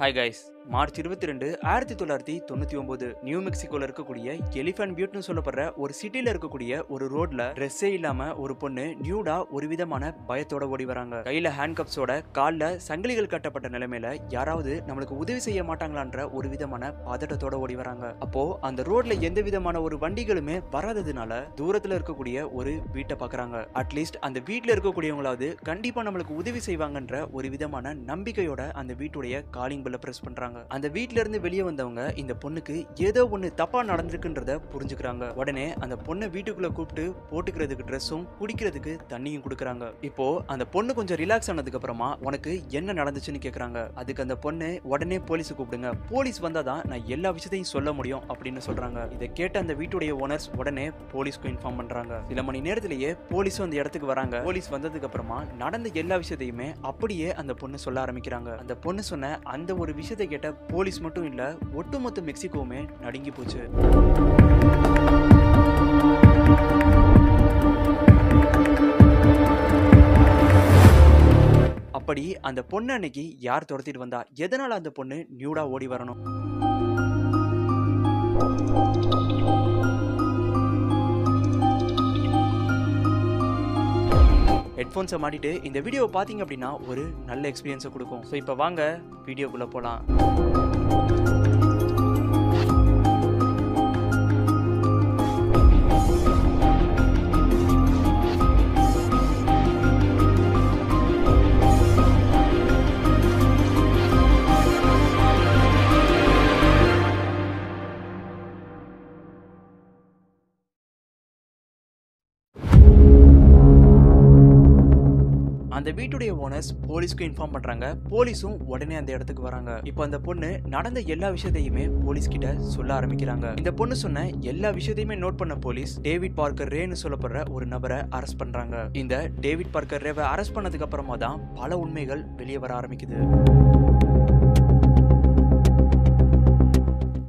Hi guys, March 22, 1999 new மெக்சிகோல இருக்கக்கூடிய elephant பியூட்னு சொல்லப்படுற ஒரு சிட்டில இருக்கக்கூடிய ஒரு ரோட்ல ட்ரெஸ்ஸே இல்லாம ஒரு பொண்ணு நியூடா ஒரு விதமான பயத்தோட ஓடி வராங்க. கையில ஹேண்ட் கப்ஸோட, கால்ல சங்கிலிகள் கட்டப்பட்ட நிலைமையில யாராவது நம்மளுக்கு உதவி செய்ய மாட்டாங்களான்ற ஒரு விதமான பதட்டத்தோட ஓடி வராங்க. அப்போ அந்த ரோட்ல எந்த விதமான ஒரு வண்டிகளுமே வராததுனால தூரத்துல இருக்கக்கூடிய ஒரு வீட்டை பாக்குறாங்க. அட்லீஸ்ட் அந்த வீட்டுல இருக்கக்கூடியவங்களாவது கண்டிப்பா நம்மளுக்கு உதவி செய்வாங்கன்ற ஒரு விதமான நம்பிக்கையோட அந்த வீட்டுடைய காலிங் பெல்ல பிரஸ் பண்றாங்க. அந்த வீட்ல இருந்து வெளியே வந்தவங்க இந்த பொண்ணுக்கு ஏதோ ஒண்ணு தப்பா நடந்திருக்குன்றத புரிஞ்சுக்கிறாங்க. உடனே அந்த பொண்ணை வீட்டுக்குள்ள கூப்பிட்டு போட்டுக்கிறதுக்கு ட்ரெஸ்ஸும் குடிக்கிறதுக்கு தண்ணியும் கொடுக்குறாங்க. இப்போ அந்த பொண்ணு கொஞ்சம் ரிலாக்ஸ் ஆனதுக்கு அப்புறமா உனக்கு என்ன நடந்துச்சுன்னு கேக்குறாங்க. அதுக்கு அந்த பொண்ணு உடனே போலீஸ் கூப்பிடுங்க, போலீஸ் வந்தாதான் நான் எல்லா விஷயத்தையும் சொல்ல முடியும் அப்படின்னு சொல்றாங்க. இதை கேட்ட அந்த வீட்டுடைய ஓனர்ஸ் உடனே போலீஸ்க்கு இன்ஃபார்ம் பண்றாங்க. சில மணி நேரத்திலேயே போலீஸும் அந்த இடத்துக்கு வராங்க. போலீஸ் வந்ததுக்கு அப்புறமா நடந்த எல்லா விஷயத்தையுமே அப்படியே அந்த பொண்ணு சொல்ல ஆரம்பிக்கிறாங்க. அந்த பொண்ணு சொன்ன அந்த ஒரு விஷயத்தை கேட்ட போலீஸ் மட்டும் இல்ல, ஒட்டுமொத்த மெக்சிகோவுமே நடுங்கி போச்சு. அப்படி அந்த பொண்ணு அன்னைக்கு யார் துரத்திட்டு வந்தா, எதனால அந்த பொண்ணு நியூடா ஓடி வரணும்? ஹெட்ஃபோன்ஸை மாட்டிட்டு இந்த வீடியோவை பார்த்தீங்க அப்படின்னா ஒரு நல்ல எக்ஸ்பீரியன்ஸை கொடுக்கும். ஸோ இப்போ வாங்க வீடியோக்குள்ளே போகலாம். அந்த வீட்டுடைய ஓனர்ஸ் போலீஸ்க்கு இன்ஃபார்ம் பண்றாங்க. போலீஸும் உடனே அந்த இடத்துக்கு வராங்க. இப்போ அந்த பொண்ணு நடந்த எல்லா விஷயத்தையுமே போலீஸ் கிட்ட சொல்ல ஆரம்பிக்கிறாங்க. இந்த பொண்ணு சொன்ன எல்லா விஷயத்தையுமே நோட் பண்ண போலீஸ் டேவிட் பார்க்கர் ரேன்னு சொல்லப்படுற ஒரு நபரை அரெஸ்ட் பண்றாங்க. இந்த டேவிட் பார்க்கர் ரேவை அரெஸ்ட் பண்ணதுக்கு அப்புறமா தான் பல உண்மைகள் வெளியே வர ஆரம்பிக்குது.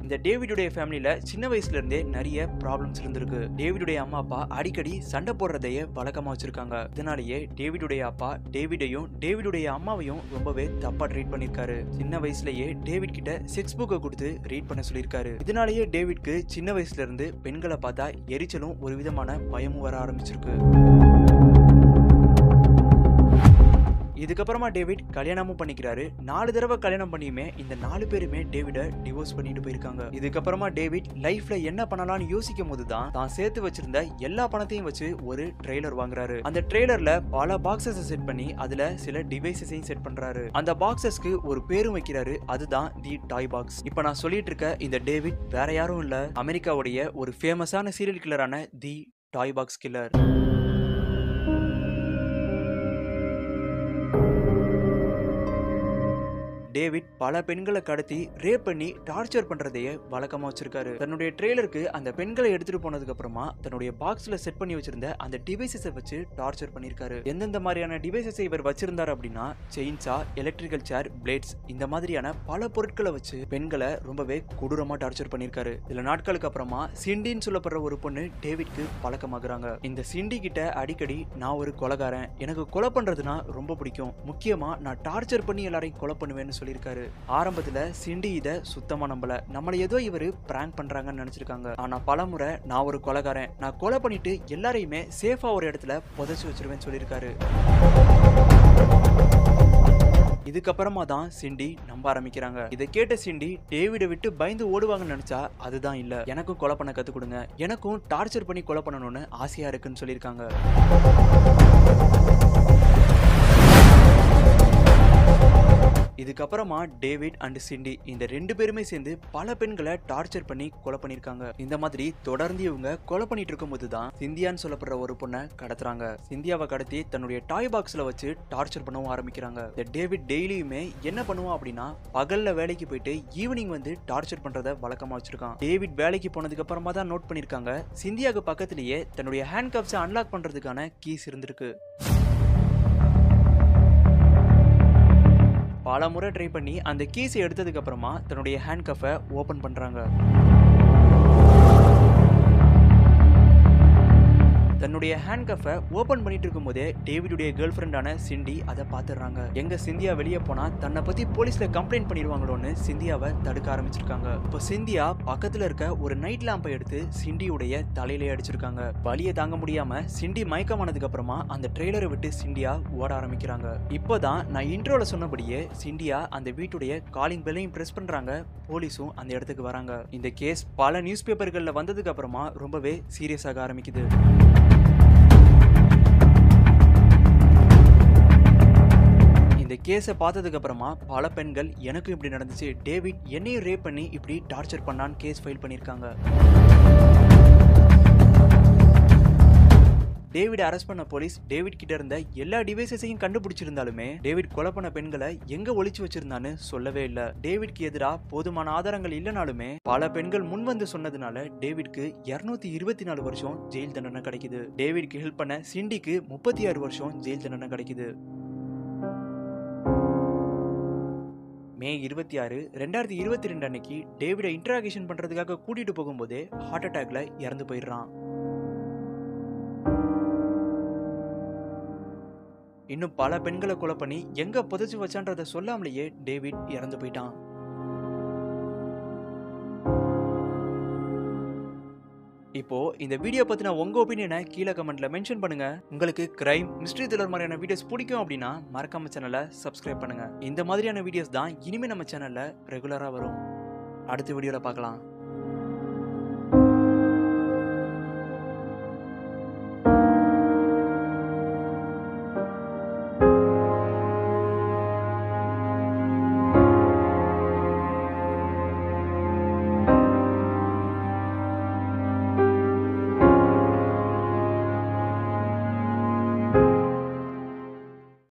இந்த டேவிடுடைய ஃபேமிலியில சின்ன வயசுல இருந்தே நிறைய ப்ராப்ளம்ஸ் இருந்திருக்கு. டேவிடுடைய அம்மா அப்பா அடிக்கடி சண்டை போடுறதையே வழக்கமா வச்சிருக்காங்க. இதனாலேயே டேவிடுடைய அப்பா டேவிடையும் டேவிடுடைய அம்மாவையும் ரொம்பவே தப்பா ட்ரீட் பண்ணிருக்காரு. சின்ன வயசுலயே டேவிட் கிட்ட செக்ஸ் புக்கை கொடுத்து ரீட் பண்ண சொல்லியிருக்காரு. இதனாலேயே டேவிட்க்கு சின்ன வயசுல இருந்து பெண்களை பார்த்தா எரிச்சலும் ஒரு விதமான பயமும் வர ஆரம்பிச்சிருக்கு. இதுக்கப்புறமா டேவிட் கல்யாணமும் பண்ணிக்கிறாரு. 4 தடவை கல்யாணம் பண்ணியுமே இந்த 4 பேருமே டேவிட டிவோர்ஸ் பண்ணிட்டு போயிருக்காங்க. இதுக்கப்புறமா டேவிட் லைஃப்ல என்ன பண்ணலாம்னு யோசிக்கும் போதுதான் தான் சேர்த்து வச்சிருந்த எல்லா பணத்தையும் வச்சு ஒரு ட்ரெய்லர் வாங்குறாரு. அந்த ட்ரெய்லர்ல பல பாக்ஸஸ் செட் பண்ணி அதுல சில டிவைசஸையும் செட் பண்றாரு. அந்த பாக்ஸஸ்க்கு ஒரு பேரும் வைக்கிறாரு. அதுதான் தி டாய் பாக்ஸ். இப்ப நான் சொல்லிட்டு இருக்க இந்த டேவிட் வேற யாரும் இல்ல, அமெரிக்காவுடைய ஒரு ஃபேமஸான சீரியல் கில்லரான தி டாய் பாக்ஸ் கில்லர். டேவிட் பல பெண்களை கடத்தி ரேப் பண்ணி டார்ச்சர் பண்றதையே வழக்கமா வச்சிருக்காரு. தன்னுடைய ட்ரெய்லருக்கு அந்த பெண்களை எடுத்துட்டு போனதுக்கு அப்புறமா தன்னுடைய பாக்ஸ்ல செட் பண்ணி வச்சிருந்த அந்த டிவைசஸை வச்சு டார்ச்சர் பண்ணிருக்காரு. எந்தெந்த மாதிரியான டிவைசஸை இவர் வச்சிருந்தாரு அப்படின்னா செயின்சா, எலக்ட்ரிக்கல் சேர், பிளேட்ஸ், இந்த மாதிரியான பல பொருட்களை வச்சு பெண்களை ரொம்பவே கொடூரமா டார்ச்சர் பண்ணிருக்காரு. சில நாட்களுக்கு அப்புறமா சிண்டின்னு சொல்லப்படுற ஒரு பொண்ணு டேவிட்க்கு பழக்கமாகறாங்க. இந்த சிண்டி கிட்ட அடிக்கடி நான் ஒரு கொலைகாரன், எனக்கு கொலை பண்றதுன்னா ரொம்ப பிடிக்கும், முக்கியமா நான் டார்ச்சர் பண்ணி எல்லாரையும் கொலை பண்ணுவேன்னு சொல்லியிருக்காரு. ஆரம்பத்துல சிண்டி இத சுத்தமா நம்பல. நம்மள ஏதோ இவரு பிராங்க் பண்றாங்கன்னு நினைச்சிருக்காங்க. ஆனா பலமுறை நான் ஒரு கொலைகாரன், நான் கொலை பண்ணிட்டு எல்லாரையுமே சேஃபா ஒரு இடத்துல புதைச்சு வச்சிருவேன்னு சொல்லியிருக்காரு. இதுக்கப்புறமா தான் சிண்டி நம்ப ஆரம்பிக்கிறாங்க. இதை கேட்ட சிண்டி டேவிட விட்டு பயந்து ஓடுவாங்கன்னு நினைச்சா அதுதான் இல்ல, எனக்கும் கொலை பண்ண கத்து கொடுங்க, எனக்கும் டார்ச்சர் பண்ணி கொலை பண்ணணும்னு ஆசையா இருக்குன்னு சொல்லியிருக்காங்க. இதுக்கப்புறமா டேவிட் அண்ட் சிண்டி இந்த 2 பேருமே சேர்ந்து பல பெண்களை டார்ச்சர் பண்ணி கொலை பண்ணிருக்காங்க. இந்த மாதிரி தொடர்ந்து இவங்க கொலை பண்ணிட்டு இருக்கும் போதுதான் சிந்தியான்னு சொல்லப்படுற ஒரு பொண்ணை கடத்துறாங்க. சிந்தியாவை கடத்தி தன்னுடைய டாய் பாக்ஸ்ல வச்சு டார்ச்சர் பண்ணவும் ஆரம்பிக்கிறாங்க. இந்த டேவிட் டெய்லியுமே என்ன பண்ணுவான் அப்படின்னா பகல்ல வேலைக்கு போயிட்டு ஈவினிங் வந்து டார்ச்சர் பண்றத வழக்கமா வச்சிருக்கான். டேவிட் வேலைக்கு போனதுக்கு அப்புறமா தான் நோட் பண்ணிருக்காங்க சிந்தியாவுக்கு பக்கத்திலேயே தன்னுடைய ஹேண்ட் கப்ஸை அன்லாக் பண்றதுக்கான கீஸ் இருந்திருக்கு. பல முறை ட்ரை பண்ணி அந்த கீஸை எடுத்ததுக்கு அப்புறமா தன்னுடைய ஹேண்ட் கஃபை ஓபன் பண்றாங்க. தன்னுடைய ஹேண்ட் கஃபை ஓபன் பண்ணிட்டு இருக்கும்போதே டேவிடுடைய கேர்ள் ஃப்ரெண்டான சிண்டி அதை பார்த்துடுறாங்க. எங்க சிந்தியா வெளியே போனா தன்னை பத்தி போலீஸ்ல கம்ப்ளைண்ட் பண்ணிடுவாங்களோன்னு சிந்தியாவை தடுக்க ஆரம்பிச்சிருக்காங்க. இப்போ சிந்தியா பக்கத்துல இருக்க ஒரு நைட் லாம்பை எடுத்து சிண்டியுடைய தலையிலே அடிச்சிருக்காங்க. வலியை தாங்க முடியாம சிண்டி மயக்கமானதுக்கு அப்புறமா அந்த ட்ரெய்லரை விட்டு சிண்டியா ஓட ஆரம்பிக்கிறாங்க. இப்போதான் நான் இன்ட்ரோல சொன்னபடியே சிண்டியா அந்த வீட்டுடைய காலிங் பெல்லையும் பிரஸ் பண்றாங்க. போலீஸும் அந்த இடத்துக்கு வராங்க. இந்த கேஸ் பல நியூஸ் பேப்பர்கள்ல வந்ததுக்கு அப்புறமா ரொம்பவே சீரியஸ் ஆக ஆரம்பிக்குது. இந்த கேஸை பார்த்ததுக்கு அப்புறமா பல பெண்கள் எனக்கும் இப்படி நடந்துச்சு, டேவிட் என்னையும் ரேப் பண்ணி இப்படி டார்ச்சர் பண்ணான்னு கேஸ் ஃபைல் பண்ணியிருக்காங்க. டேவிட் அரெஸ்ட் பண்ண போலீஸ் டேவிட் கிட்ட இருந்த எல்லா டிவைசஸையும் கண்டுபிடிச்சிருந்தாலுமே டேவிட் கொலை பண்ண பெண்களை எங்க ஒளிச்சு வச்சிருந்தான்னு சொல்லவே இல்ல. டேவிட்க்கு எதிராக போதுமான ஆதாரங்கள் இல்லைனாலுமே பல பெண்கள் முன் வந்து சொன்னதுனால டேவிட்க்கு 224 வருஷம் ஜெயில் தண்டனை கிடைக்குது. டேவிட்க்கு ஹெல்ப் பண்ண சிண்டிக்கு 36 வருஷம் ஜெயில் தண்டனை கிடைக்குது. மே 26, 2022 அன்னைக்கு டேவிடை இன்டராகேஷன் பண்றதுக்காக கூட்டிட்டு போகும்போதே ஹார்ட் அட்டாக்ல இறந்து போயிடுறான். இன்னும் பல பெண்களை கொலை பண்ணி எங்க புதைச்சு வச்சான்றத சொல்லாமலேயே டேவிட் இறந்து போயிட்டான். இப்போ இந்த வீடியோ பத்தின உங்க ஒப்பீனியனை கீழே கமெண்ட்ல மென்ஷன் பண்ணுங்க. உங்களுக்கு கிரைம் மிஸ்ட்ரி த்ரில்லர் மாதிரியான வீடியோஸ் பிடிக்கும் அப்படின்னா மறக்காம சேனலை சப்ஸ்கிரைப் பண்ணுங்க. இந்த மாதிரியான வீடியோஸ் தான் இனிமே நம்ம சேனல்ல ரெகுலரா வரும். அடுத்த வீடியோல பார்க்கலாம்.